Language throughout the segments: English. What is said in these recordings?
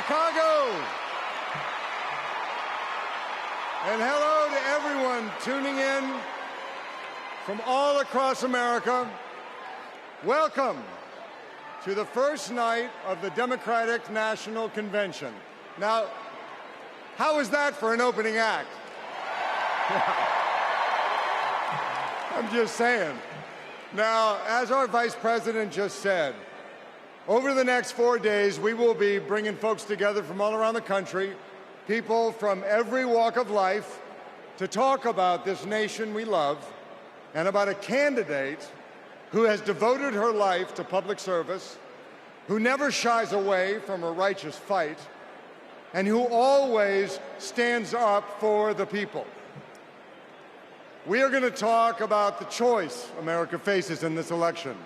Chicago. And hello to everyone tuning in from all across America. Welcome to the first night of the Democratic National Convention. Now, how is that for an opening act? I'm just saying. Now, as our Vice President just said, over the next 4 days, we will be bringing folks together from all around the country, people from every walk of life, to talk about this nation we love and about a candidate who has devoted her life to public service, who never shies away from a righteous fight, and who always stands up for the people. We are going to talk about the choice America faces in this election.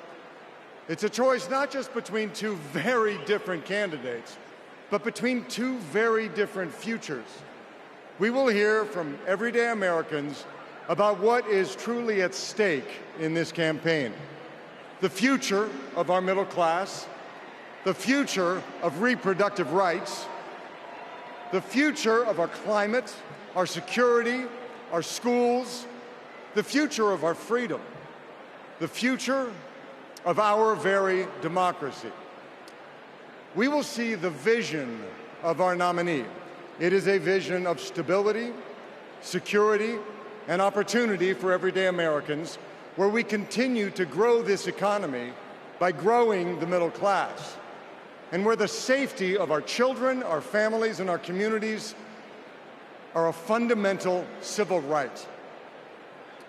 It's a choice not just between two very different candidates, but between two very different futures. We will hear from everyday Americans about what is truly at stake in this campaign. The future of our middle class, the future of reproductive rights, the future of our climate, our security, our schools, the future of our freedom, the future of our very democracy. We will see the vision of our nominee. It is a vision of stability, security, and opportunity for everyday Americans, where we continue to grow this economy by growing the middle class, and where the safety of our children, our families, and our communities are a fundamental civil right.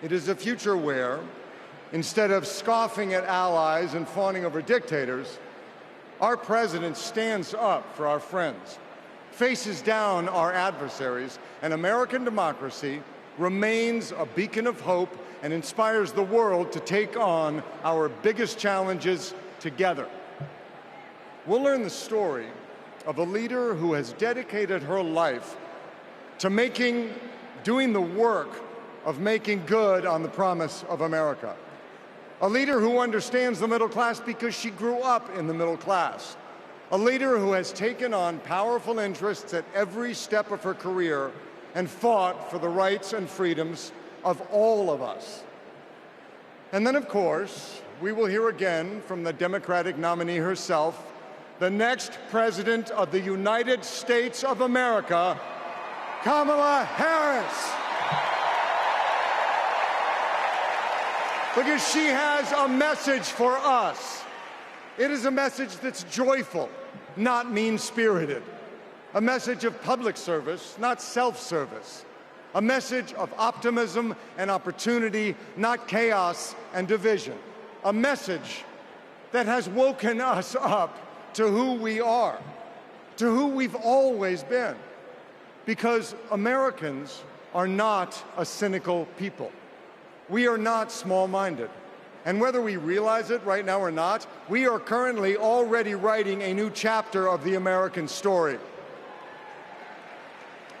It is a future where, instead of scoffing at allies and fawning over dictators, our president stands up for our friends, faces down our adversaries, and American democracy remains a beacon of hope and inspires the world to take on our biggest challenges together. We'll learn the story of a leader who has dedicated her life to doing the work of making good on the promise of America. A leader who understands the middle class because she grew up in the middle class. A leader who has taken on powerful interests at every step of her career and fought for the rights and freedoms of all of us. And then, of course, we will hear again from the Democratic nominee herself, the next President of the United States of America, Kamala Harris. Because she has a message for us. It is a message that's joyful, not mean-spirited. A message of public service, not self-service. A message of optimism and opportunity, not chaos and division. A message that has woken us up to who we are, to who we've always been. Because Americans are not a cynical people. We are not small-minded. And whether we realize it right now or not, we are currently already writing a new chapter of the American story.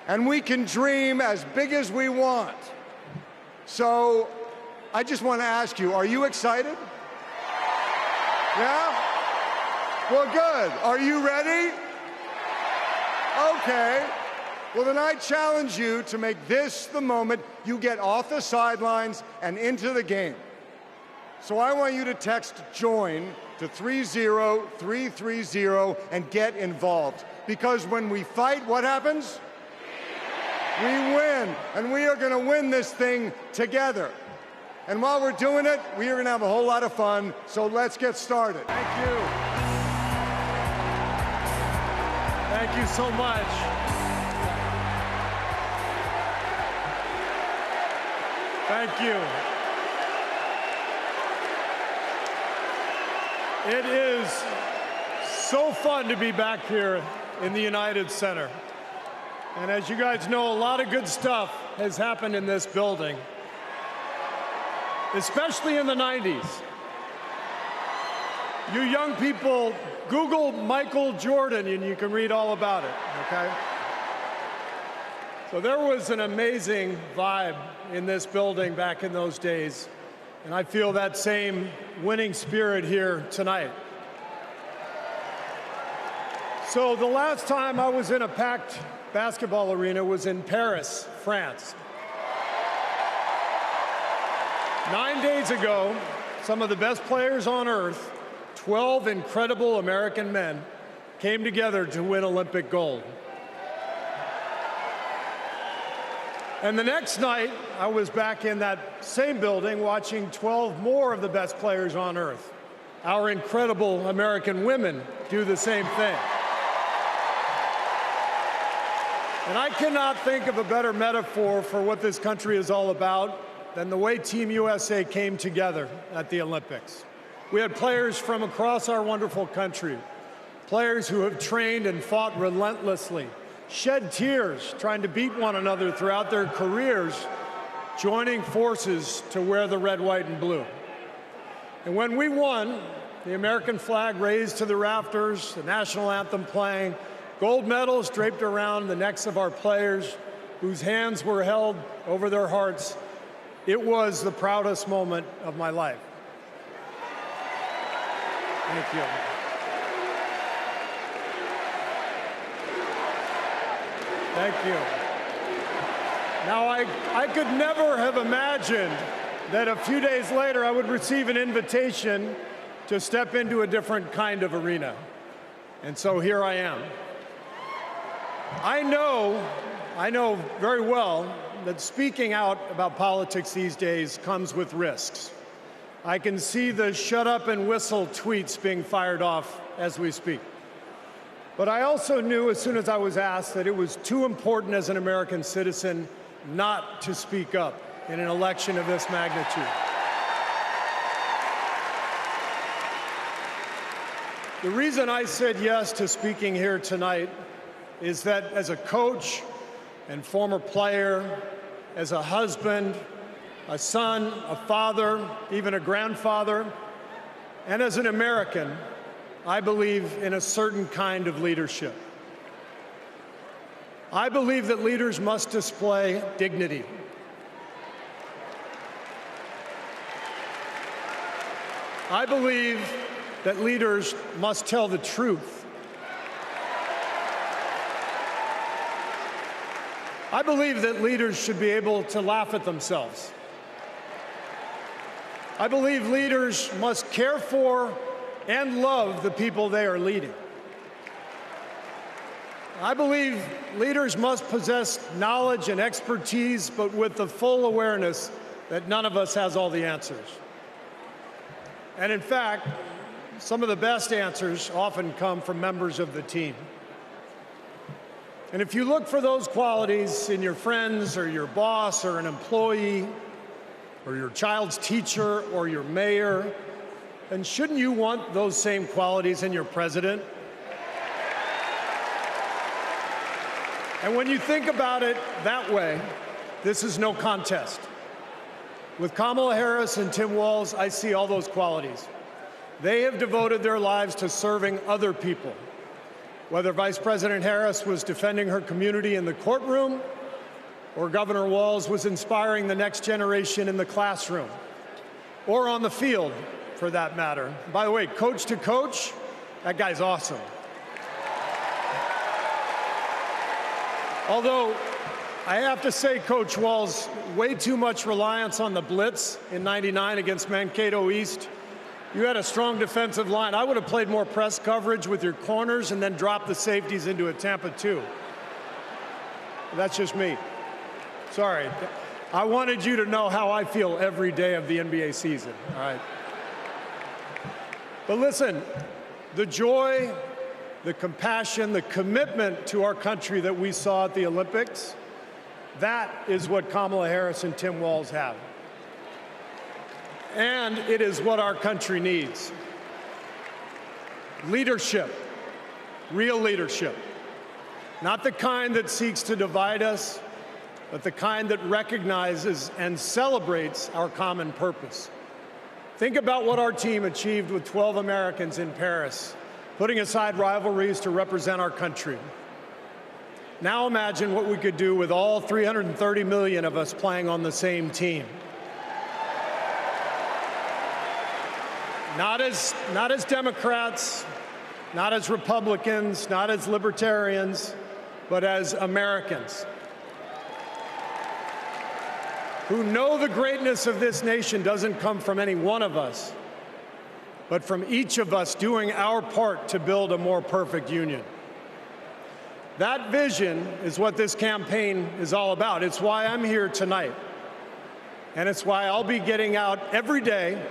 And we can dream as big as we want. So I just want to ask you, are you excited? Yeah? Well, good. Are you ready? Okay. Well, then I challenge you to make this the moment you get off the sidelines and into the game. So I want you to text JOIN to 30330 and get involved. Because when we fight, what happens? We win. And we are going to win this thing together. And while we're doing it, we are going to have a whole lot of fun. So let's get started. Thank you. Thank you so much. Thank you. It is so fun to be back here in the United Center. And as you guys know, a lot of good stuff has happened in this building, especially in the 90s. You young people, Google Michael Jordan and you can read all about it, okay? So there was an amazing vibe in this building back in those days, and I feel that same winning spirit here tonight. So the last time I was in a packed basketball arena was in Paris, France. 9 days ago, some of the best players on earth, 12 incredible American men, came together to win Olympic gold. And the next night, I was back in that same building watching 12 more of the best players on earth, our incredible American women, do the same thing. And I cannot think of a better metaphor for what this country is all about than the way Team USA came together at the Olympics. We had players from across our wonderful country, players who have trained and fought relentlessly, shed tears trying to beat one another throughout their careers, joining forces to wear the red, white, and blue. And when we won, the American flag raised to the rafters, the national anthem playing, gold medals draped around the necks of our players, whose hands were held over their hearts. It was the proudest moment of my life. Thank you. Thank you. Now, I could never have imagined that a few days later I would receive an invitation to step into a different kind of arena. And so here I am. I know very well that speaking out about politics these days comes with risks. I can see the shut up and whistle tweets being fired off as we speak. But I also knew as soon as I was asked that it was too important as an American citizen not to speak up in an election of this magnitude. The reason I said yes to speaking here tonight is that as a coach and former player, as a husband, a son, a father, even a grandfather, and as an American, I believe in a certain kind of leadership. I believe that leaders must display dignity. I believe that leaders must tell the truth. I believe that leaders should be able to laugh at themselves. I believe leaders must care for and love the people they are leading. I believe leaders must possess knowledge and expertise, but with the full awareness that none of us has all the answers. And in fact, some of the best answers often come from members of the team. And if you look for those qualities in your friends or your boss or an employee or your child's teacher or your mayor, then shouldn't you want those same qualities in your president? And when you think about it that way, this is no contest. With Kamala Harris and Tim Walz, I see all those qualities. They have devoted their lives to serving other people. Whether Vice President Harris was defending her community in the courtroom, or Governor Walz was inspiring the next generation in the classroom, or on the field, for that matter. By the way, coach to coach, that guy's awesome. Although, I have to say, Coach Walz, way too much reliance on the blitz in '99 against Mankato East. You had a strong defensive line. I would have played more press coverage with your corners and then dropped the safeties into a Tampa 2. That's just me. Sorry. I wanted you to know how I feel every day of the NBA season, all right? But listen, the joy, the compassion, the commitment to our country that we saw at the Olympics, that is what Kamala Harris and Tim Walz have. And it is what our country needs. Leadership, real leadership. Not the kind that seeks to divide us, but the kind that recognizes and celebrates our common purpose. Think about what our team achieved with 12 Americans in Paris, putting aside rivalries to represent our country. Now imagine what we could do with all 330 million of us playing on the same team. Not as Democrats, not as Republicans, not as libertarians, but as Americans who know the greatness of this nation doesn't come from any one of us, but from each of us doing our part to build a more perfect union. That vision is what this campaign is all about. It's why I'm here tonight. And it's why I'll be getting out every day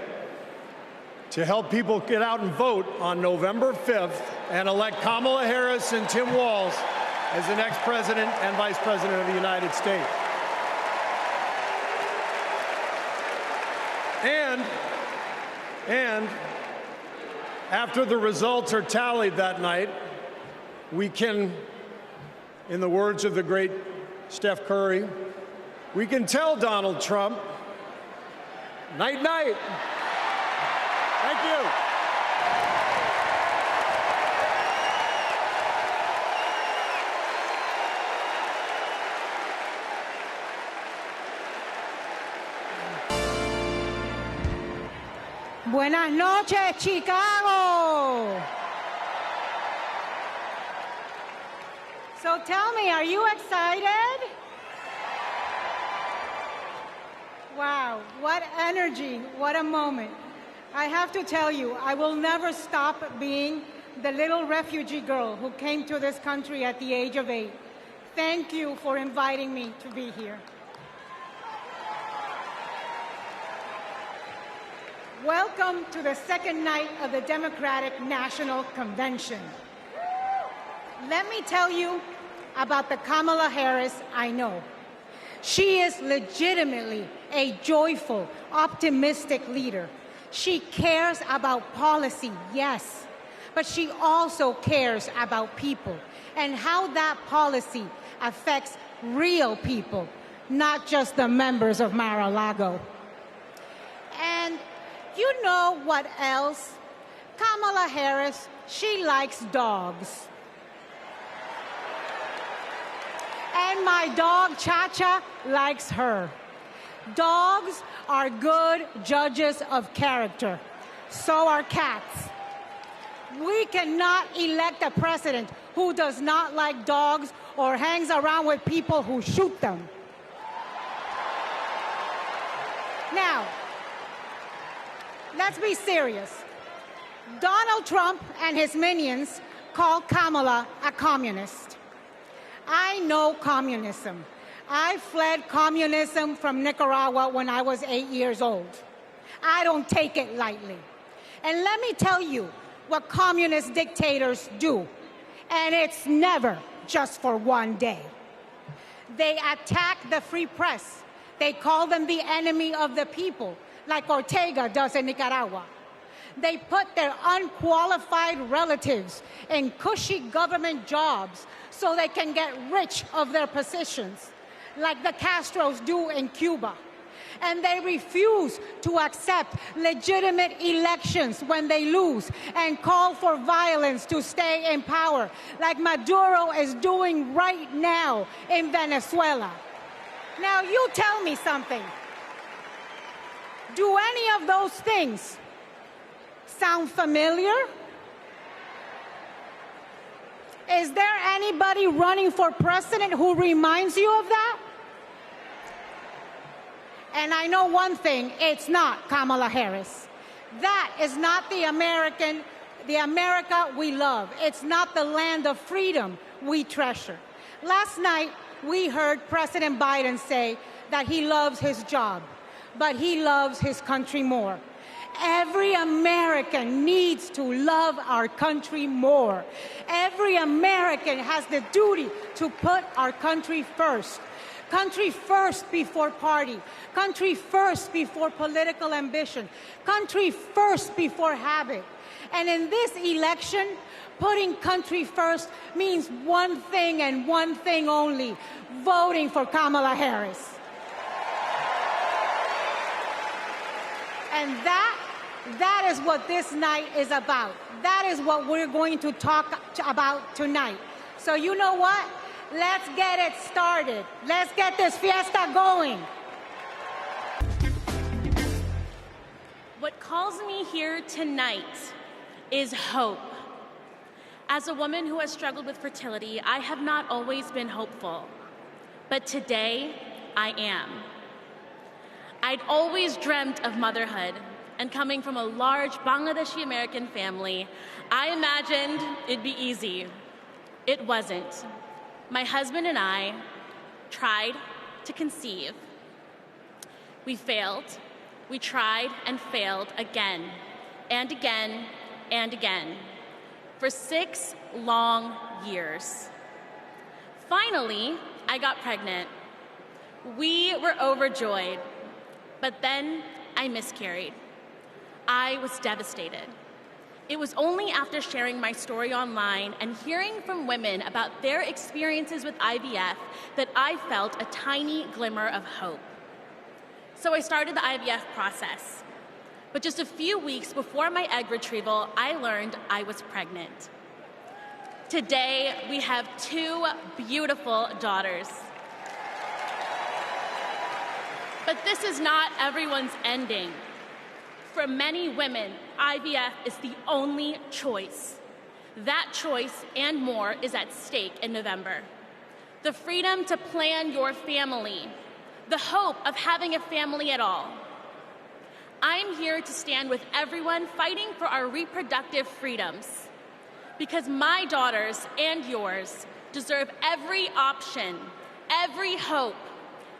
to help people get out and vote on November 5th and elect Kamala Harris and Tim Walz as the next president and vice president of the United States. And after the results are tallied that night, we can, in the words of the great Steph Curry, we can tell Donald Trump, night, night. Thank you. Buenas noches, Chicago. So tell me, are you excited? Wow, what energy, what a moment. I have to tell you, I will never stop being the little refugee girl who came to this country at the age of 8. Thank you for inviting me to be here. Welcome to the second night of the Democratic National Convention. Let me tell you about the Kamala Harris I know. She is legitimately a joyful, optimistic leader. She cares about policy, yes, but she also cares about people and how that policy affects real people, not just the members of Mar-a-Lago. And you know what else? Kamala Harris, she likes dogs. And my dog, Cha-Cha, likes her. Dogs are good judges of character. So are cats. We cannot elect a president who does not like dogs or hangs around with people who shoot them. Now, let's be serious. Donald Trump and his minions call Kamala a communist. I know communism. I fled communism from Nicaragua when I was 8 years old. I don't take it lightly. And let me tell you what communist dictators do. And it's never just for one day. They attack the free press. They call them the enemy of the people, like Ortega does in Nicaragua. They put their unqualified relatives in cushy government jobs so they can get rich of their positions, like the Castros do in Cuba. And they refuse to accept legitimate elections when they lose and call for violence to stay in power, like Maduro is doing right now in Venezuela. Now, you tell me something. Do any of those things sound familiar? Is there anybody running for president who reminds you of that? And I know one thing, it's not Kamala Harris. That is not the America we love. It's not the land of freedom we treasure. Last night, we heard President Biden say that he loves his job, but he loves his country more. Every American needs to love our country more. Every American has the duty to put our country first. Country first before party. Country first before political ambition. Country first before habit. And in this election, putting country first means one thing and one thing only: voting for Kamala Harris. And that is what this night is about. That is what we're going to talk about tonight. So you know what? Let's get it started. Let's get this fiesta going. What calls me here tonight is hope. As a woman who has struggled with fertility, I have not always been hopeful, but today I am. I'd always dreamt of motherhood, and coming from a large Bangladeshi American family, I imagined it'd be easy. It wasn't. My husband and I tried to conceive. We failed. We tried and failed again and again and again for 6 long years. Finally, I got pregnant. We were overjoyed, but then I miscarried. I was devastated. It was only after sharing my story online and hearing from women about their experiences with IVF that I felt a tiny glimmer of hope. So I started the IVF process. But just a few weeks before my egg retrieval, I learned I was pregnant. Today, we have 2 beautiful daughters. But this is not everyone's ending. For many women, IVF is the only choice. That choice and more is at stake in November. The freedom to plan your family, the hope of having a family at all. I'm here to stand with everyone fighting for our reproductive freedoms, because my daughters and yours deserve every option, every hope,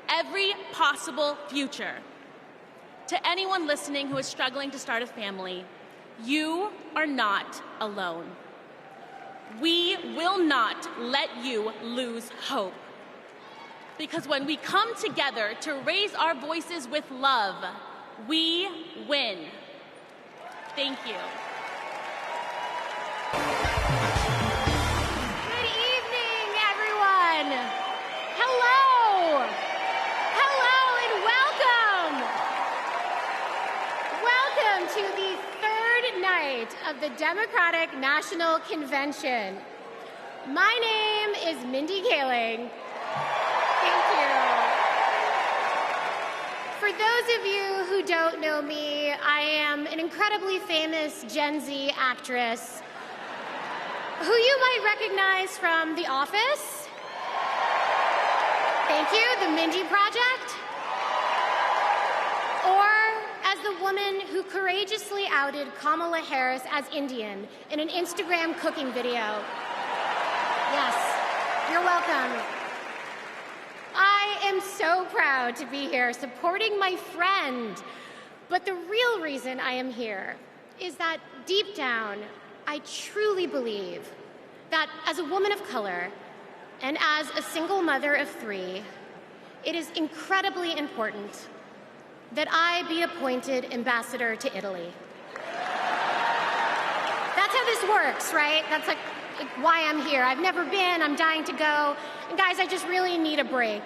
every possible future. To anyone listening who is struggling to start a family, you are not alone. We will not let you lose hope. Because when we come together to raise our voices with love, we win. Thank you. Good evening, everyone. Hello. Hello and welcome. Welcome to the 3rd night of the Democratic National Convention. My name is Mindy Kaling. Thank you. For those of you who don't know me, I am an incredibly famous Gen Z actress who you might recognize from The Office. Thank you, The Mindy Project. Or as the woman who courageously outed Kamala Harris as Indian in an Instagram cooking video. Yes, you're welcome. I am so proud to be here supporting my friend. But the real reason I am here is that deep down, I truly believe that as a woman of color and as a single mother of 3, it is incredibly important that I be appointed ambassador to Italy. That's how this works, right? That's like why I'm here. I've never been, I'm dying to go. And guys, I just really need a break.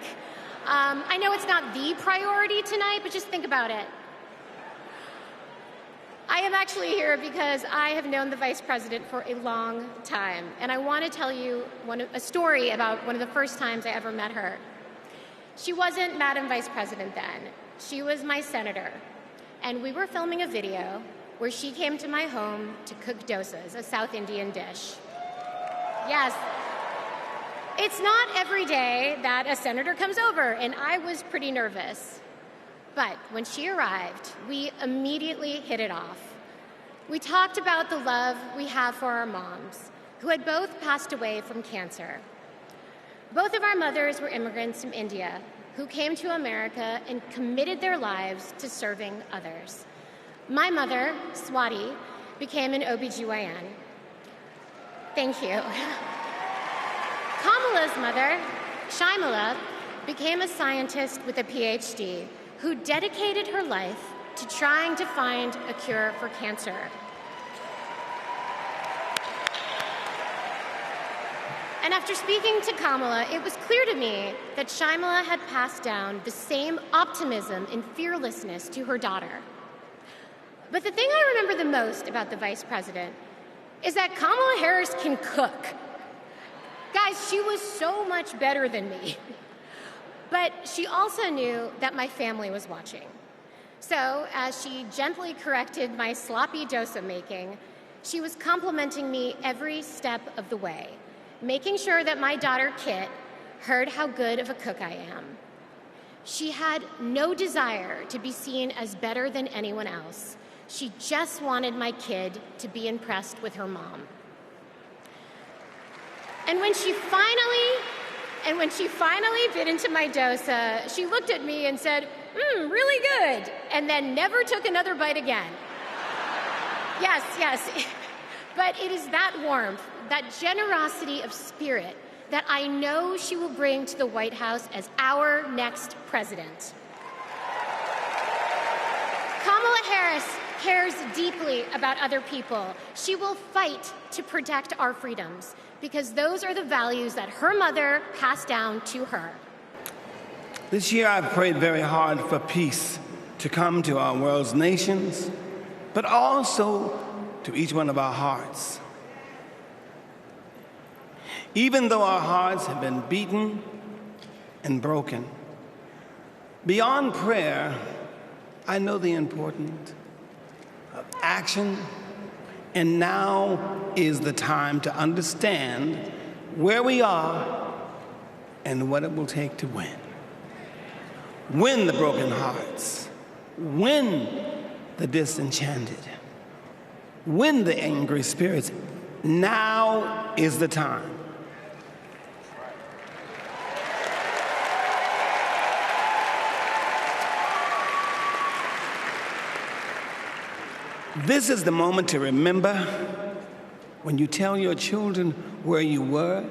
I know it's not the priority tonight, but just think about it. I am actually here because I have known the Vice President for a long time, and I want to tell you a story about one of the first times I ever met her. She wasn't Madam Vice President then. She was my senator, and we were filming a video where she came to my home to cook dosas, a South Indian dish. Yes. It's not every day that a senator comes over, and I was pretty nervous. But when she arrived, we immediately hit it off. We talked about the love we have for our moms, who had both passed away from cancer. Both of our mothers were immigrants from India who came to America and committed their lives to serving others. My mother, Swati, became an OBGYN. Thank you. Kamala's mother, Shaimala, became a scientist with a PhD who dedicated her life to trying to find a cure for cancer. And after speaking to Kamala, it was clear to me that Shaimala had passed down the same optimism and fearlessness to her daughter. But the thing I remember the most about the Vice President is that Kamala Harris can cook. Guys, she was so much better than me. But she also knew that my family was watching. So, as she gently corrected my sloppy dosa making, She was complimenting me every step of the way, making sure that my daughter, Kit, heard how good of a cook I am. She had no desire to be seen as better than anyone else. She just wanted my kid to be impressed with her mom. And when she finally bit into my dosa, she looked at me and said, really good, and then never took another bite again. Yes, but it is that warmth, that generosity of spirit that I know she will bring to the White House as our next president. Kamala Harris cares deeply about other people. She will fight to protect our freedoms because those are the values that her mother passed down to her. This year I've prayed very hard for peace to come to our world's nations, but also to each one of our hearts. Even though our hearts have been beaten and broken, beyond prayer, I know the importance of action, and now is the time to understand where we are and what it will take to win. Win the broken hearts, win the disenchanted, win the angry spirits. Now is the time. This is the moment to remember when you tell your children where you were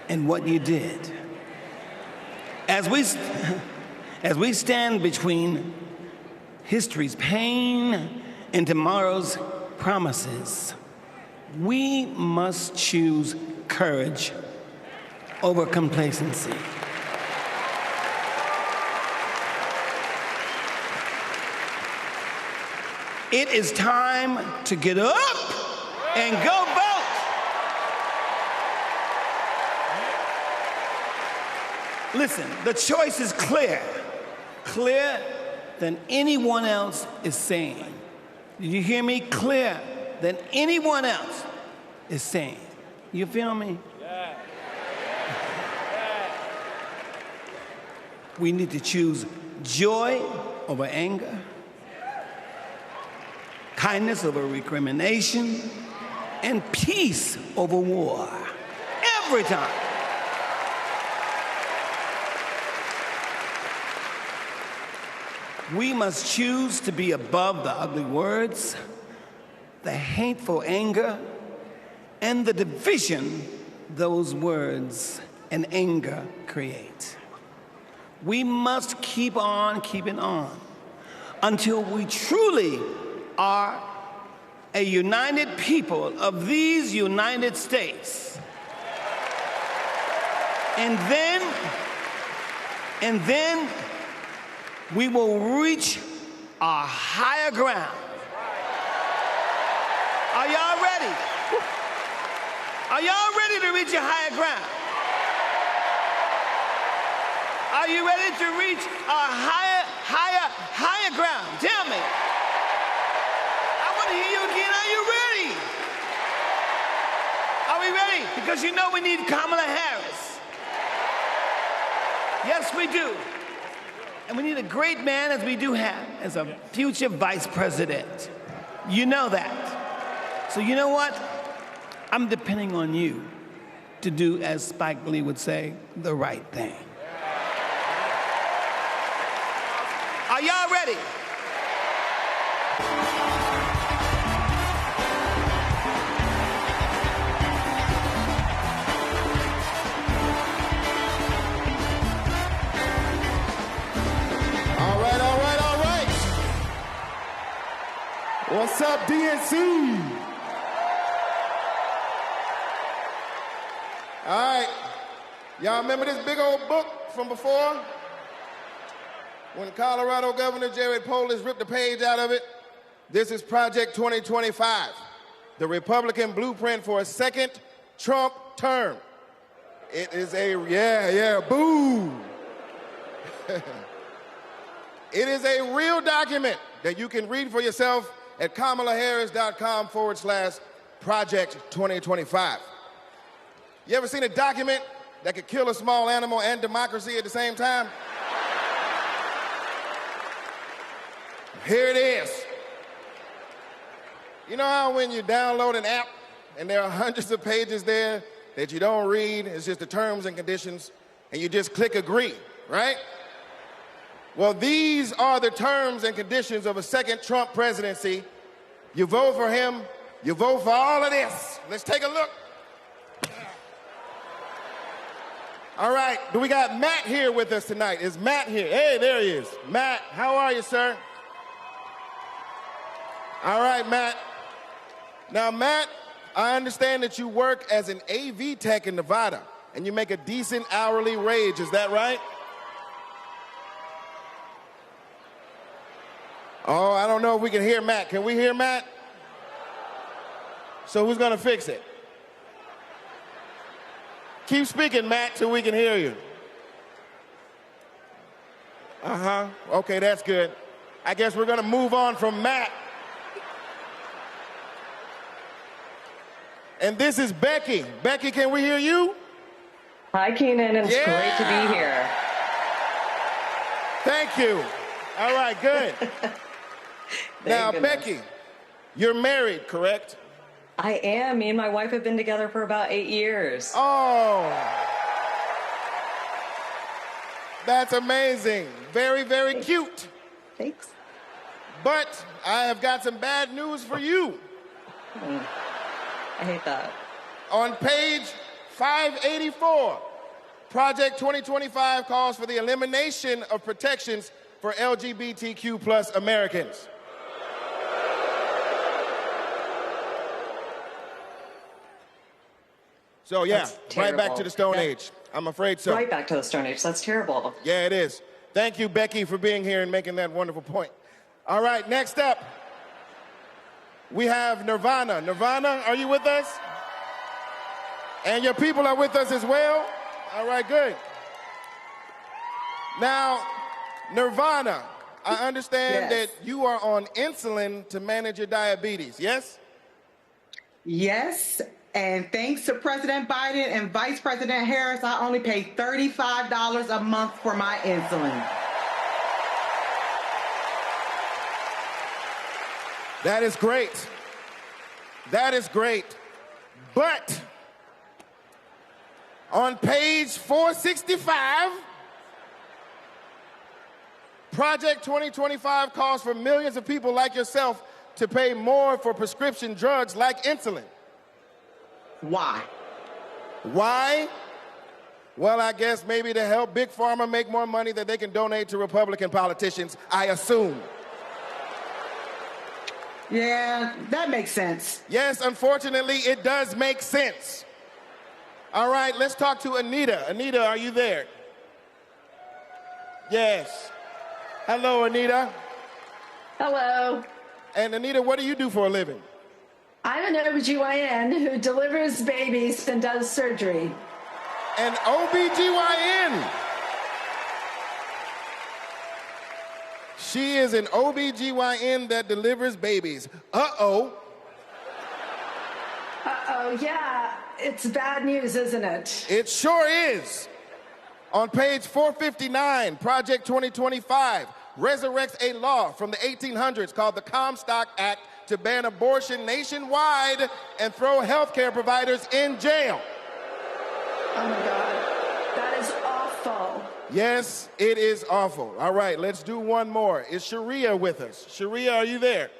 and what you did. As we stand between history's pain and tomorrow's promises, we must choose courage over complacency. It is time to get up and go vote. Listen, the choice is clear, clearer than anyone else is saying. Did you hear me? Clearer than anyone else is saying. You feel me? Yeah. We need to choose joy over anger, kindness over recrimination, and peace over war. Every time. We must choose to be above the ugly words, the hateful anger, and the division those words and anger create. We must keep on keeping on until we truly are a united people of these United States. And then we will reach our higher ground. Are y'all ready? Are y'all ready to reach a higher ground? Are you ready to reach our higher ground? Tell me. I want to hear you again. Are you ready? Are we ready? Because you know we need Kamala Harris. Yes, we do. And we need a great man, as we do have, as a future vice president. You know that. So you know what? I'm depending on you to do, as Spike Lee would say, the right thing. Are y'all ready? All right. What's up, DNC? All right. Y'all remember this big old book from before? When Colorado Governor Jared Polis ripped a page out of it? This is Project 2025, the Republican blueprint for a second Trump term. It is boo. It is a real document that you can read for yourself at KamalaHarris.com/ Project 2025. You ever seen a document that could kill a small animal and democracy at the same time? Here it is. You know how when you download an app and there are hundreds of pages there that you don't read, it's just the terms and conditions, and you just click agree, right? Well, these are the terms and conditions of a second Trump presidency. You vote for him, you vote for all of this. Let's take a look. All right, do we got Matt here with us tonight? Is Matt here? Hey, there he is. Matt, how are you, sir? All right, Matt. Now, Matt, I understand that you work as an AV tech in Nevada, and you make a decent hourly wage. Is that right? Oh, I don't know if we can hear Matt. Can we hear Matt? So who's going to fix it? Keep speaking, Matt, till we can hear you. Uh-huh. Okay, that's good. I guess we're going to move on from Matt. And this is Becky. Becky, can we hear you? Hi, Kenan. It's great to be here. Thank you. All right, good. Now, Becky, you're married, correct? I am. Me and my wife have been together for about 8 years. Oh. That's amazing. Very, very cute. Thanks. But I have got some bad news for you. I hate that. On page 584, Project 2025 calls for the elimination of protections for LGBTQ plus Americans. So yeah, right back to the Stone Age. I'm afraid so. Right back to the Stone Age. That's terrible. Yeah, it is. Thank you, Becky, for being here and making that wonderful point. All right, next up, we have Nirvana. Nirvana, are you with us? And your people are with us as well? All right, good. Now, Nirvana, I understand that you are on insulin to manage your diabetes, yes? Yes, and thanks to President Biden and Vice President Harris, I only pay $35 a month for my insulin. That is great. That is great. But on page 465, Project 2025 calls for millions of people like yourself to pay more for prescription drugs like insulin. Why? Why? Well, I guess maybe to help Big Pharma make more money that they can donate to Republican politicians, I assume. Yeah, that makes sense. Yes, unfortunately, it does make sense. All right, let's talk to Anita. Anita, are you there? Yes. Hello, Anita. Hello. And Anita, what do you do for a living? I'm an OBGYN who delivers babies and does surgery. An OBGYN? She is an OBGYN that delivers babies. Uh-oh. Uh-oh, yeah. It's bad news, isn't it? It sure is. On page 459, Project 2025 resurrects a law from the 1800s called the Comstock Act to ban abortion nationwide and throw healthcare providers in jail. Oh, my God. That is awful. Yes, it is awful. All right, let's do one more. Is Sharia with us? Sharia, are you there?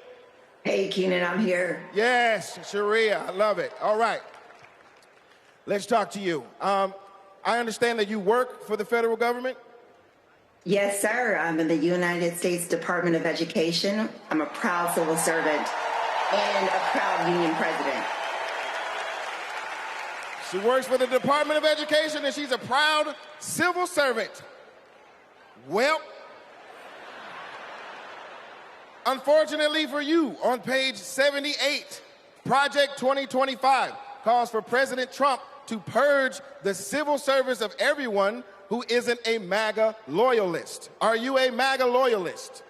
Hey, Kenan, I'm here. Yes, Sharia, I love it. All right, let's talk to you. I understand that you work for the federal government? Yes, sir. I'm in the United States Department of Education. I'm a proud civil servant and a proud union president. She works for the Department of Education and she's a proud civil servant. Well, unfortunately for you, on page 78, Project 2025 calls for President Trump to purge the civil service of everyone who isn't a MAGA loyalist. Are you a MAGA loyalist?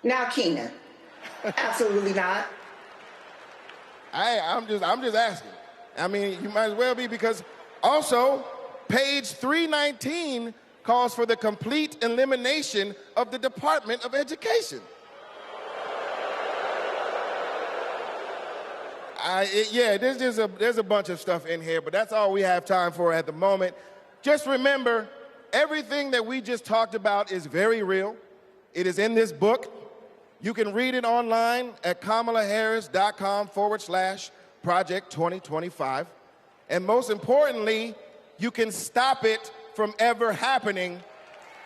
Now, Kenan, absolutely not. I'm just asking. I mean, you might as well be, because also page 319 calls for the complete elimination of the Department of Education. There's a bunch of stuff in here, but that's all we have time for at the moment. Just remember, everything that we just talked about is very real. It is in this book. You can read it online at kamalaharris.com/Project 2025. And most importantly, you can stop it from ever happening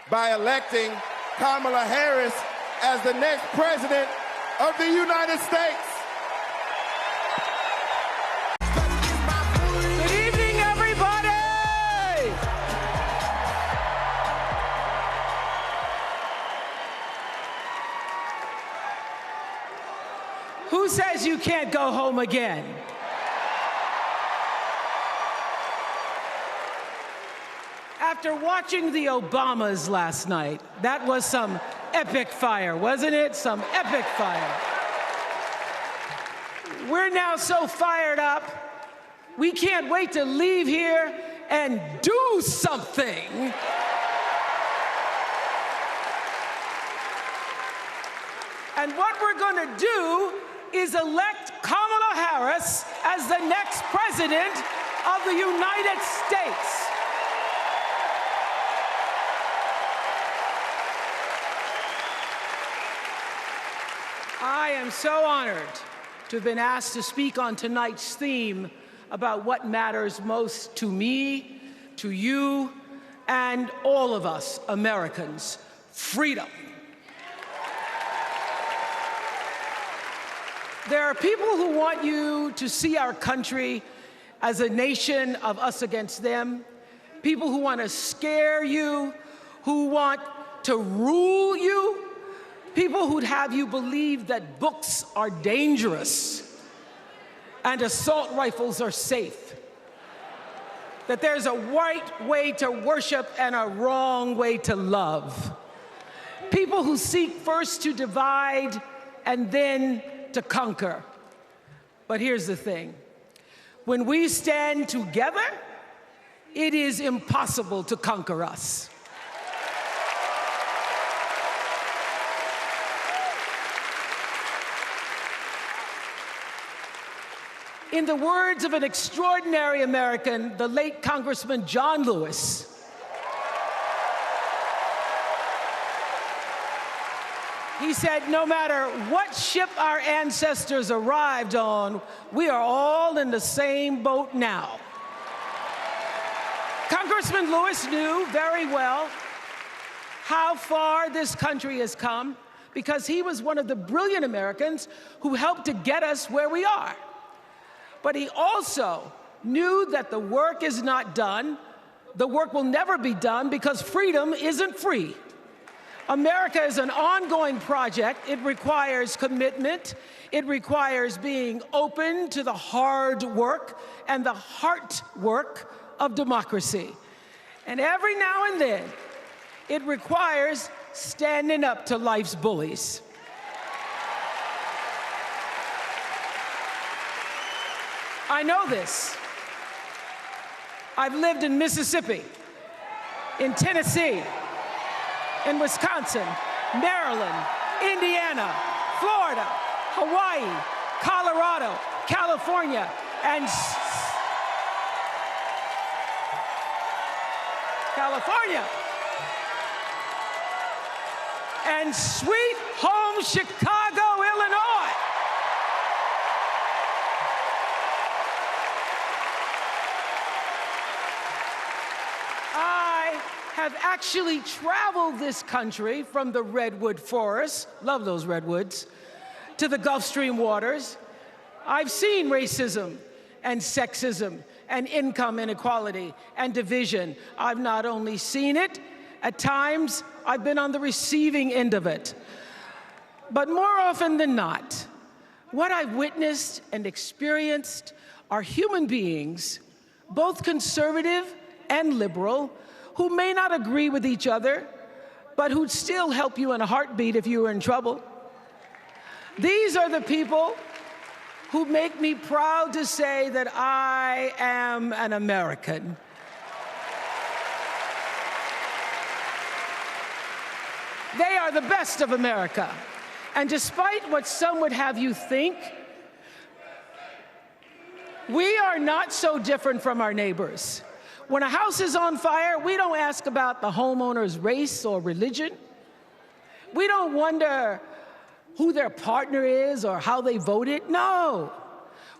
by electing Kamala Harris as the next president of the United States. Good evening, everybody! Who says you can't go home again? After watching the Obamas last night, that was some epic fire, wasn't it? Some epic fire. We're now so fired up, we can't wait to leave here and do something. And what we're going to do is elect Kamala Harris as the next president of the United States. I am so honored to have been asked to speak on tonight's theme about what matters most to me, to you, and all of us Americans: freedom. There are people who want you to see our country as a nation of us against them, people who want to scare you, who want to rule you, people who'd have you believe that books are dangerous and assault rifles are safe, that there's a right way to worship and a wrong way to love, people who seek first to divide and then to conquer. But here's the thing. When we stand together, it is impossible to conquer us. In the words of an extraordinary American, the late Congressman John Lewis, he said, no matter what ship our ancestors arrived on, we are all in the same boat now. Congressman Lewis knew very well how far this country has come because he was one of the brilliant Americans who helped to get us where we are. But he also knew that the work is not done. The work will never be done because freedom isn't free. America is an ongoing project. It requires commitment. It requires being open to the hard work and the heart work of democracy. And every now and then, it requires standing up to life's bullies. I know this. I've lived in Mississippi, in Tennessee, in Wisconsin, Maryland, Indiana, Florida, Hawaii, Colorado, California, and sweet home Chicago, Illinois. Have actually traveled this country from the redwood forests, love those redwoods, to the Gulf Stream waters. I've seen racism and sexism and income inequality and division. I've not only seen it, at times I've been on the receiving end of it. But more often than not, what I've witnessed and experienced are human beings, both conservative and liberal, who may not agree with each other, but who'd still help you in a heartbeat if you were in trouble. These are the people who make me proud to say that I am an American. They are the best of America. And despite what some would have you think, we are not so different from our neighbors. When a house is on fire, we don't ask about the homeowner's race or religion. We don't wonder who their partner is or how they voted. No.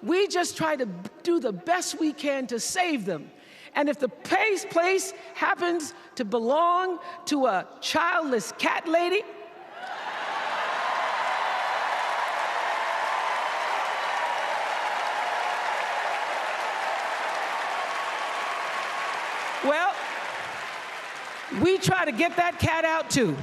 We just try to do the best we can to save them. And if the place happens to belong to a childless cat lady, well, we try to get that cat out too.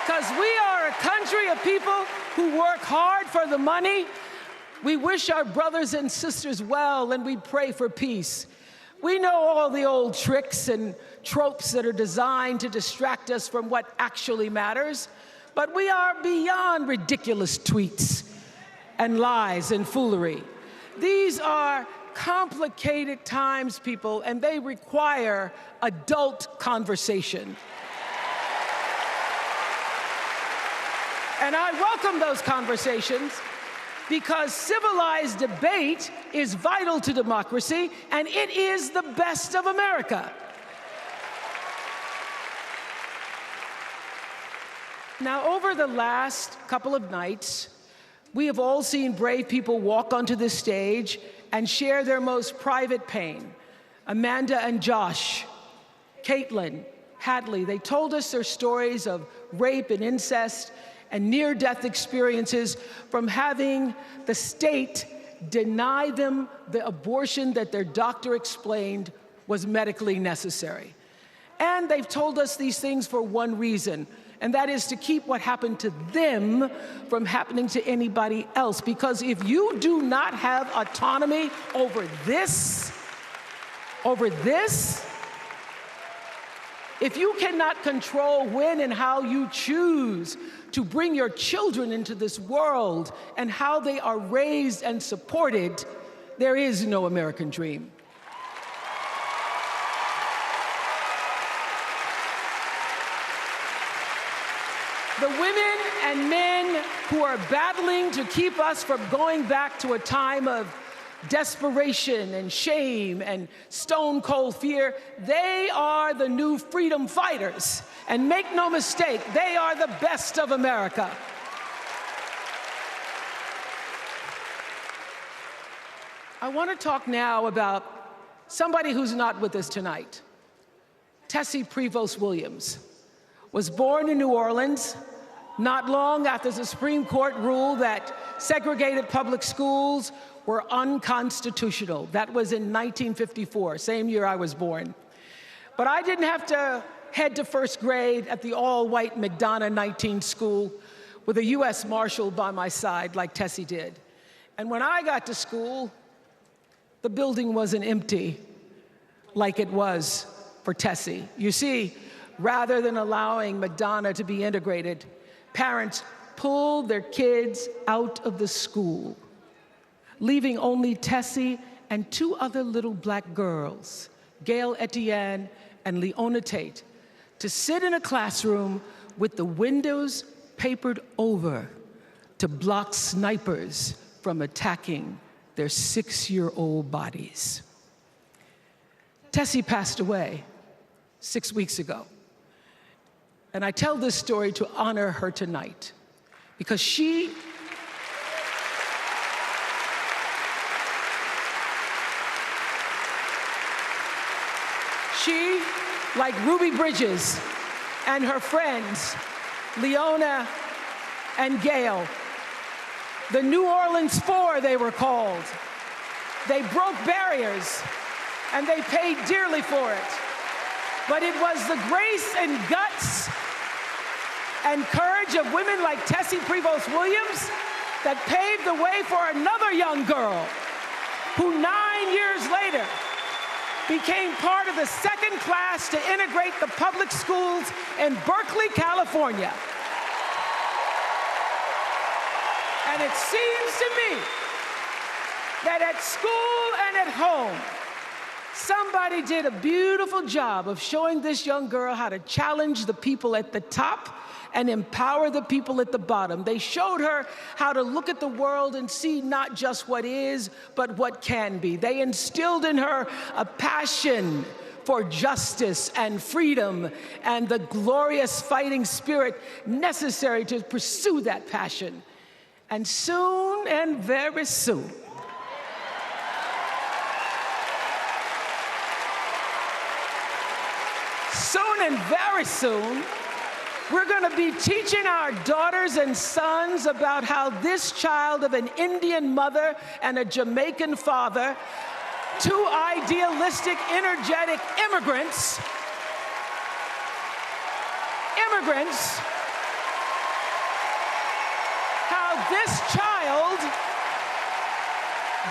Because we are a country of people who work hard for the money. We wish our brothers and sisters well, and we pray for peace. We know all the old tricks and tropes that are designed to distract us from what actually matters, but we are beyond ridiculous tweets and lies and foolery. These are complicated times, people, and they require adult conversation. And I welcome those conversations because civilized debate is vital to democracy, and it is the best of America. Now, over the last couple of nights, we have all seen brave people walk onto this stage and share their most private pain. Amanda and Josh, Caitlin, Hughley, they told us their stories of rape and incest and near-death experiences from having the state deny them the abortion that their doctor explained was medically necessary. And they've told us these things for one reason, and that is to keep what happened to them from happening to anybody else. Because if you do not have autonomy over this, if you cannot control when and how you choose to bring your children into this world and how they are raised and supported, there is no American dream. The women and men who are battling to keep us from going back to a time of desperation and shame and stone cold fear, they are the new freedom fighters. And make no mistake, they are the best of America. I want to talk now about somebody who's not with us tonight. Tessie Prevost Williams was born in New Orleans not long after the Supreme Court ruled that segregated public schools were unconstitutional. That was in 1954, same year I was born. But I didn't have to head to first grade at the all-white McDonough 19 school with a U.S. Marshal by my side like Tessie did. And when I got to school, the building wasn't empty like it was for Tessie. You see, rather than allowing McDonough to be integrated, parents pulled their kids out of the school, leaving only Tessie and two other little black girls, Gail Etienne and Leona Tate, to sit in a classroom with the windows papered over to block snipers from attacking their 6-year-old bodies. Tessie passed away 6 weeks ago. And I tell this story to honor her tonight because she like Ruby Bridges and her friends, Leona and Gail, the New Orleans Four, they were called. They broke barriers, and they paid dearly for it. But it was the grace and guts and courage of women like Tessie Prevost Williams that paved the way for another young girl who 9 years later became part of the second second class to integrate the public schools in Berkeley, California. And it seems to me that at school and at home, somebody did a beautiful job of showing this young girl how to challenge the people at the top and empower the people at the bottom. They showed her how to look at the world and see not just what is, but what can be. They instilled in her a passion for justice and freedom and the glorious fighting spirit necessary to pursue that passion. And soon, and very soon, and very soon, we're going to be teaching our daughters and sons about how this child of an Indian mother and a Jamaican father, two idealistic, energetic immigrants, how this child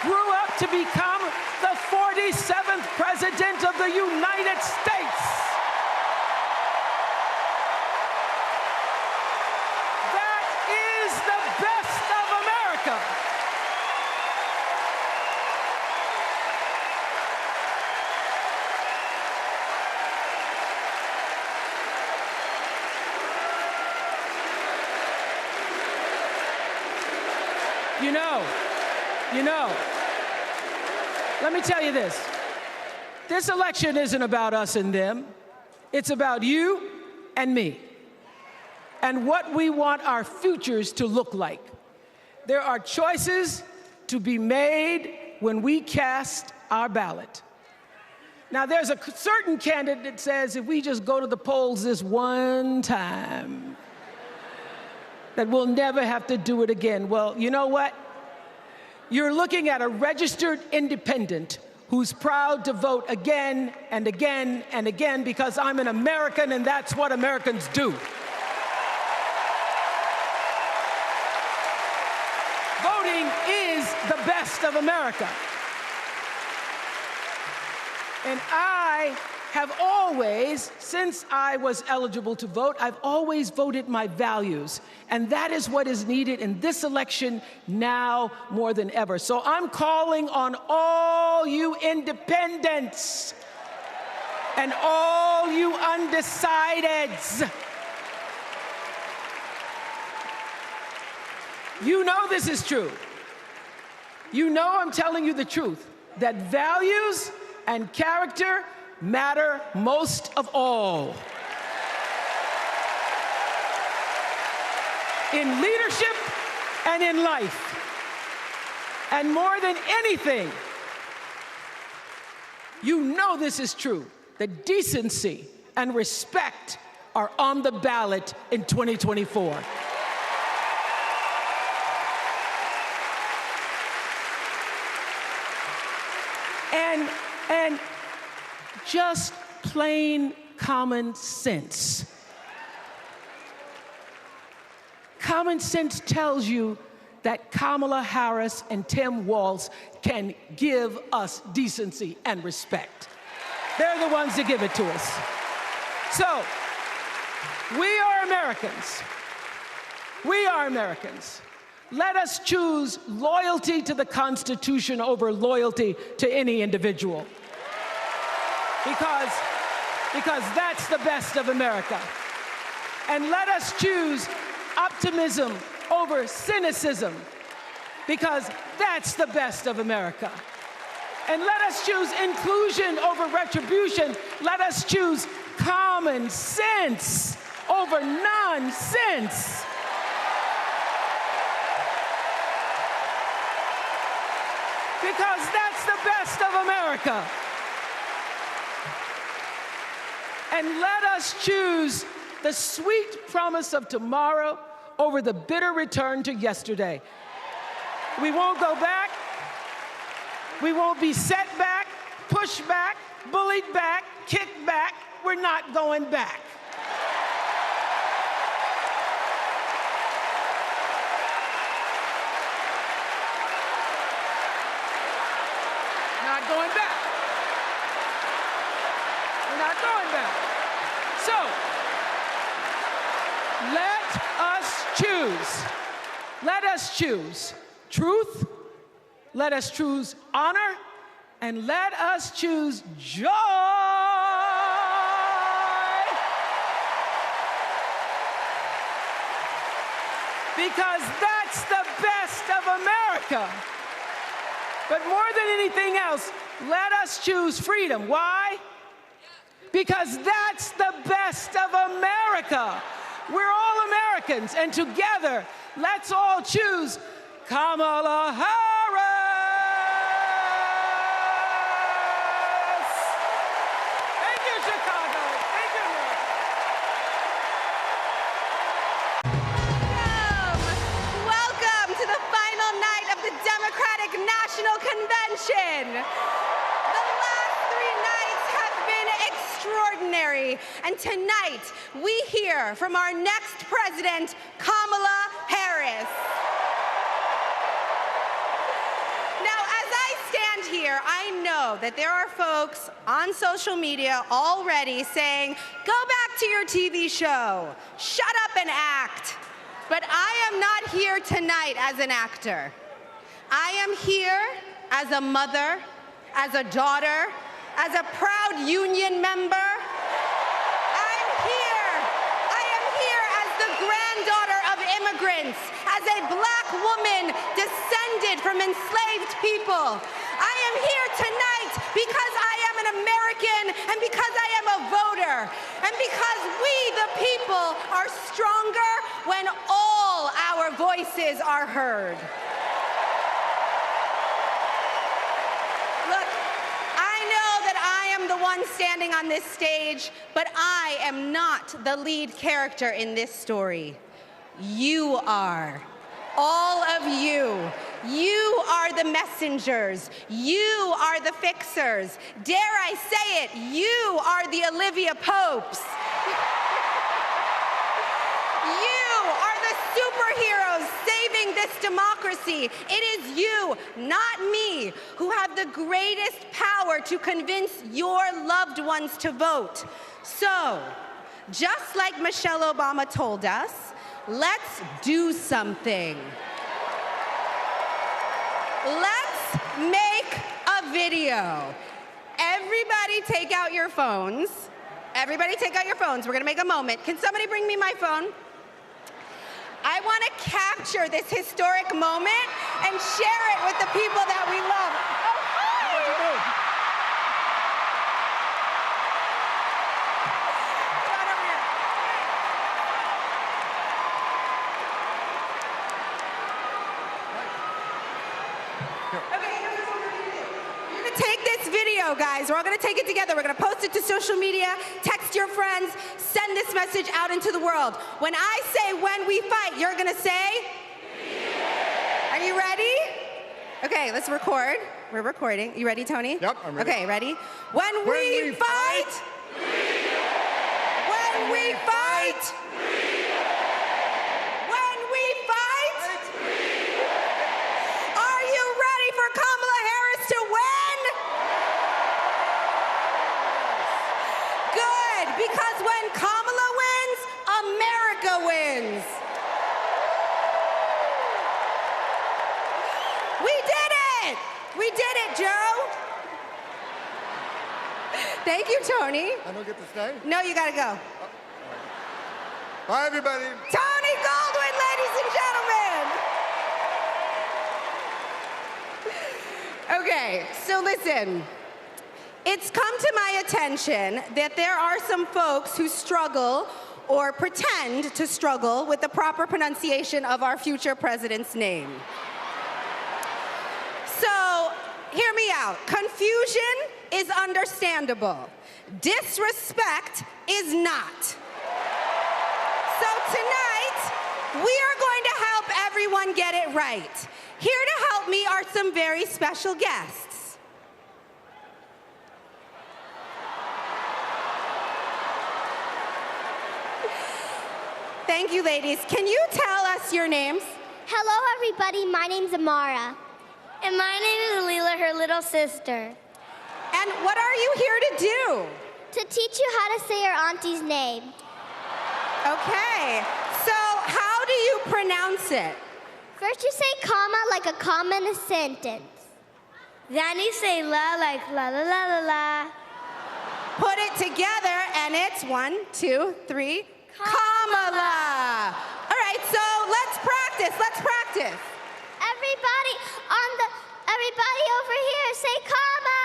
grew up to become the 47th president of the United States. You know, let me tell you this. This election isn't about us and them. It's about you and me and what we want our futures to look like. There are choices to be made when we cast our ballot. Now, there's a certain candidate that says if we just go to the polls this one time, that we'll never have to do it again. Well, you know what? You're looking at a registered independent who's proud to vote again and again and again because I'm an American and that's what Americans do. Voting is the best of America. And I have always, since I was eligible to vote, I've always voted my values. And that is what is needed in this election now more than ever. So I'm calling on all you independents and all you undecideds. You know this is true. You know I'm telling you the truth, that values and character matter most of all. In leadership and in life. And more than anything, you know this is true, that decency and respect are on the ballot in 2024. And just plain common sense. Common sense tells you that Kamala Harris and Tim Walz can give us decency and respect. They're the ones that give it to us. So, we are Americans. We are Americans. Let us choose loyalty to the Constitution over loyalty to any individual. Because that's the best of America. And let us choose optimism over cynicism, because that's the best of America. And let us choose inclusion over retribution. Let us choose common sense over nonsense. Because that's the best of America. And let us choose the sweet promise of tomorrow over the bitter return to yesterday. We won't go back. We won't be set back, pushed back, bullied back, kicked back. We're not going back. Not going back. We're not Let us choose. Let us choose truth. Let us choose honor. And let us choose joy. Because that's the best of America. But more than anything else, let us choose freedom. Why? Because that's the best of America. We're all Americans, and together, let's all choose Kamala Harris. Thank you, Chicago. Thank you, America. Welcome to the final night of the Democratic National Convention. The last 3 nights have been extraordinary, and tonight we hear from our next president, Kamala Harris. Now, as I stand here, I know that there are folks on social media already saying, go back to your TV show, shut up and act. But I am not here tonight as an actor. I am here as a mother, as a daughter, as a proud union member. I am here as the granddaughter of immigrants, as a black woman descended from enslaved people. I am here tonight because I am an American and because I am a voter and because we, the people, are stronger when all our voices are heard. Look, I know that I am the one standing on this stage, but I am not the lead character in this story. You are. All of you. You are the messengers. You are the fixers. Dare I say it, you are the Olivia Popes. You are the superheroes saving this democracy. It is you, not me, who have the greatest power to convince your loved ones to vote. So, just like Michelle Obama told us, let's do something. Let's make a video. Everybody take out your phones. Everybody take out your phones. We're gonna make a moment. Can somebody bring me my phone? I wanna capture this historic moment and share it with the people that we love. Oh, hi! What'd you do? Take this video, guys. We're all gonna take it together. We're gonna post it to social media, text your friends, send this message out into the world. When I say when we fight, you're gonna say? Are you ready? Okay, let's record. We're recording. You ready, Tony? Yep, I'm ready. Okay, ready? When we fight, when we fight, when we fight, are you ready for Kamala Harris to win? Good, because when Kamala wins, America wins. We did it! We did it, Joe. Thank you, Tony. I don't get to stay? No, you gotta go. Bye, everybody. Tony Goldwyn, ladies and gentlemen. Okay, so listen. It's come to my attention that there are some folks who struggle or pretend to struggle with the proper pronunciation of our future president's name. So, hear me out. Confusion is understandable. Disrespect is not. So tonight, we are going to help everyone get it right. Here to help me are some very special guests. Thank you, ladies. Can you tell us your names? Hello, everybody. My name's Amara. And my name is Leela, her little sister. And what are you here to do? To teach you how to say your auntie's name. Okay. it. First you say comma like a comma in a sentence. Then you say la like la la la la la. Put it together and it's 1, 2, 3, Kamala. All right, so let's practice. Everybody over here say comma.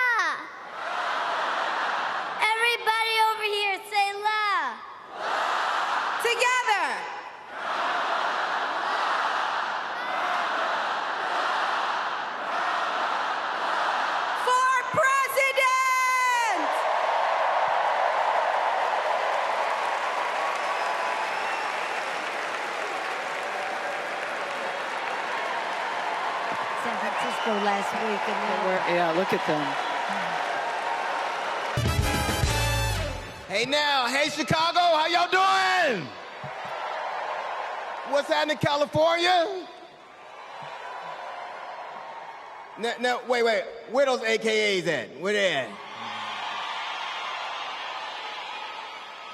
Everybody over here say la. Together. For president. San Francisco last week, and Yeah, look at them. Hey now, hey Chicago, how y'all doing? What's happening in California? Now, wait, where those AKAs at? Where they at?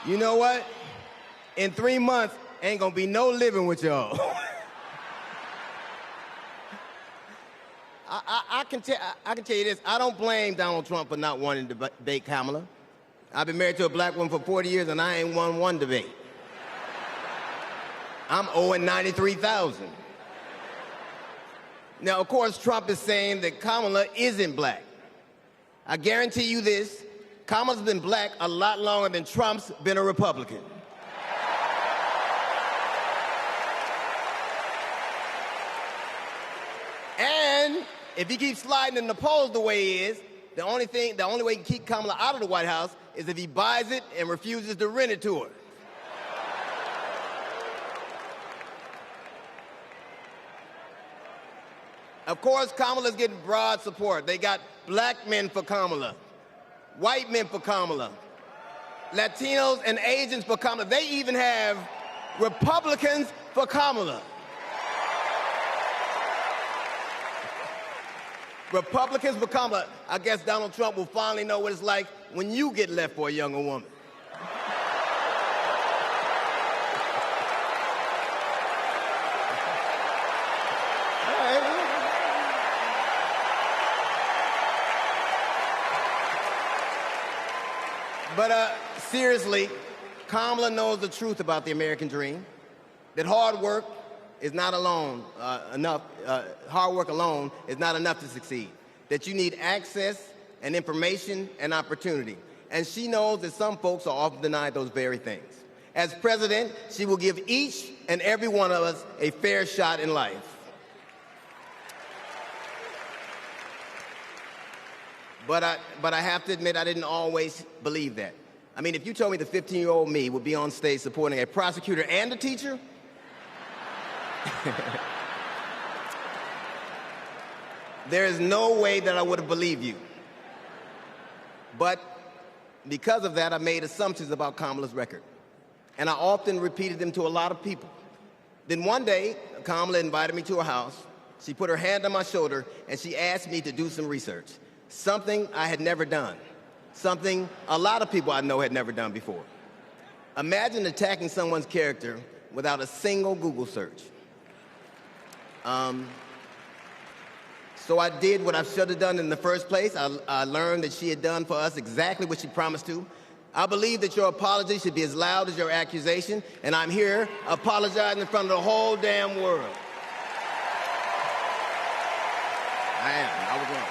You know what? In 3 months, ain't gonna be no living with y'all. I can tell you this, I don't blame Donald Trump for not wanting to debate Kamala. I've been married to a black woman for 40 years and I ain't won one debate. I'm owing $93,000. Now, of course, Trump is saying that Kamala isn't black. I guarantee you this, Kamala's been black a lot longer than Trump's been a Republican. And if he keeps sliding in the polls the way he is, the only way he can keep Kamala out of the White House is if he buys it and refuses to rent it to her. Of course, Kamala's getting broad support. They got black men for Kamala, white men for Kamala, Latinos and Asians for Kamala. They even have Republicans for Kamala. Republicans for Kamala. I guess Donald Trump will finally know what it's like when you get left for a younger woman. But seriously, Kamala knows the truth about the American dream, that hard work is not enough. Hard work alone is not enough to succeed. That you need access and information and opportunity. And she knows that some folks are often denied those very things. As president, she will give each and every one of us a fair shot in life. But I have to admit, I didn't always believe that. I mean, if you told me the 15-year-old me would be on stage supporting a prosecutor and a teacher, there is no way that I would have believed you. But because of that, I made assumptions about Kamala's record. And I often repeated them to a lot of people. Then one day, Kamala invited me to her house. She put her hand on my shoulder, and she asked me to do some research. Something I had never done. Something a lot of people I know had never done before. Imagine attacking someone's character without a single Google search. So I did what I should have done in the first place. I learned that she had done for us exactly what she promised to. I believe that your apology should be as loud as your accusation, and I'm here apologizing in front of the whole damn world. I was wrong.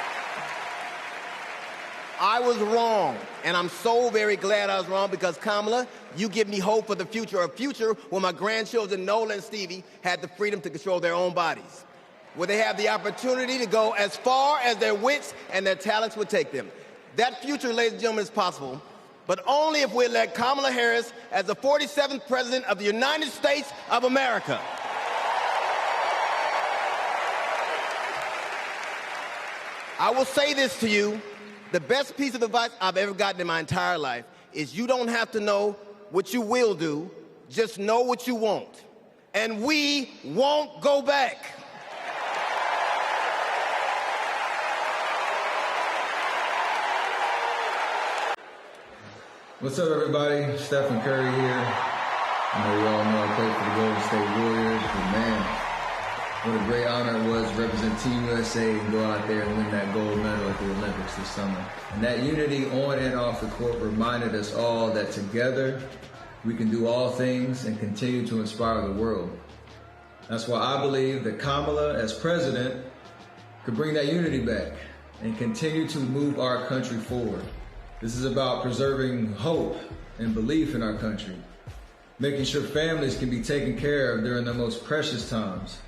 I was wrong, and I'm so very glad I was wrong because, Kamala, you give me hope for the future, a future where my grandchildren, Nola and Stevie, had the freedom to control their own bodies, where they have the opportunity to go as far as their wits and their talents would take them. That future, ladies and gentlemen, is possible, but only if we elect Kamala Harris as the 47th President of the United States of America. I will say this to you. The best piece of advice I've ever gotten in my entire life is you don't have to know what you will do, just know what you won't. And we won't go back. What's up, everybody? Steph Curry here. I know you all know I play for the Golden State Warriors, but man, Team USA and go out there and win that gold medal at the Olympics this summer. And that unity on and off the court reminded us all that together we can do all things and continue to inspire the world. That's why I believe that Kamala, as president, could bring that unity back and continue to move our country forward. This is about preserving hope and belief in our country, making sure families can be taken care of during their most precious times.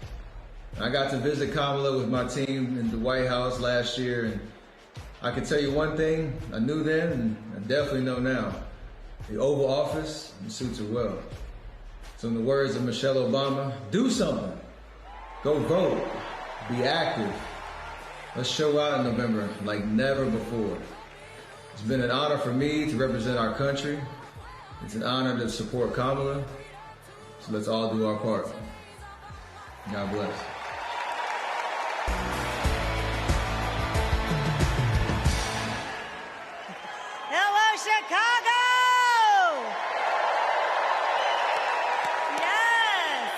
I got to visit Kamala with my team in the White House last year, and I can tell you one thing I knew then, and I definitely know now. The Oval Office suits her well. So in the words of Michelle Obama, do something. Go vote. Be active. Let's show out in November like never before. It's been an honor for me to represent our country. It's an honor to support Kamala. So let's all do our part. God bless. Hello, Chicago! Yes!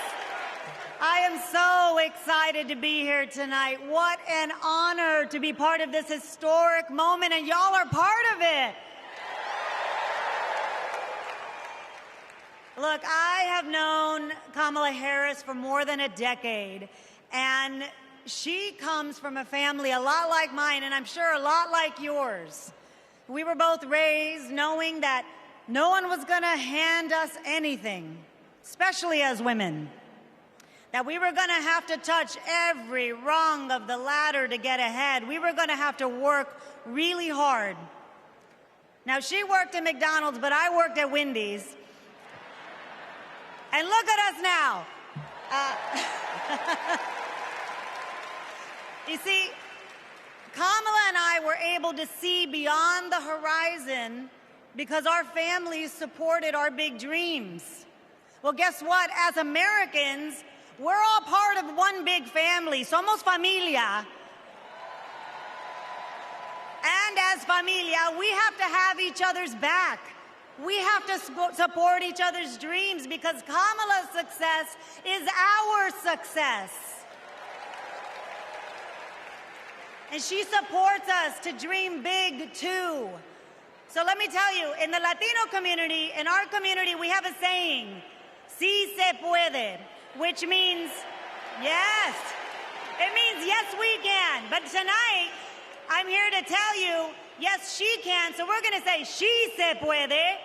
I am so excited to be here tonight. What an honor to be part of this historic moment, and y'all are part of it. Look, I have known Kamala Harris for more than a decade, and she comes from a family a lot like mine, and I'm sure a lot like yours. We were both raised knowing that no one was going to hand us anything, especially as women. That we were going to have to touch every rung of the ladder to get ahead. We were going to have to work really hard. Now, she worked at McDonald's, but I worked at Wendy's. And look at us now. You see, Kamala and I were able to see beyond the horizon because our families supported our big dreams. Well, guess what? As Americans, we're all part of one big family. Somos familia. And as familia, we have to have each other's back. We have to support each other's dreams because Kamala's success is our success. And she supports us to dream big, too. So let me tell you, in the Latino community, in our community, we have a saying, sí se puede, which means yes. It means yes, we can. But tonight, I'm here to tell you, yes, she can. So we're going to say, she se puede.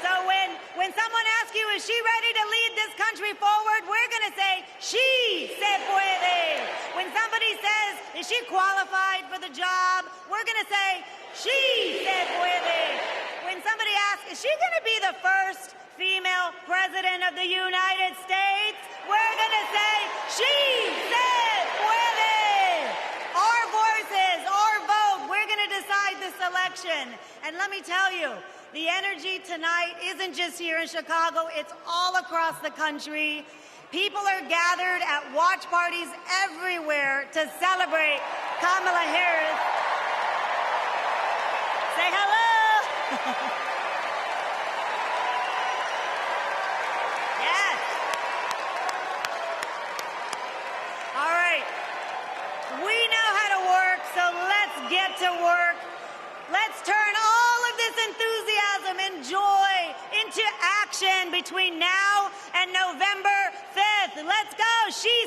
So when someone asks you, is she ready to lead this country forward, we're going to say, she se puede. When somebody says, is she qualified for the job, we're going to say, she se puede. When somebody asks, is she going to be the first female president of the United States, we're going to say, she se puede. Our voices, our vote, we're going to decide this election. And let me tell you, the energy tonight isn't just here in Chicago, it's all across the country. People are gathered at watch parties everywhere to celebrate Kamala Harris. Say hello. Yes. All right. We know how to work, so let's get to work. Let's turn all of this enthusiasm and joy into action between now and November 5th. Let's go. She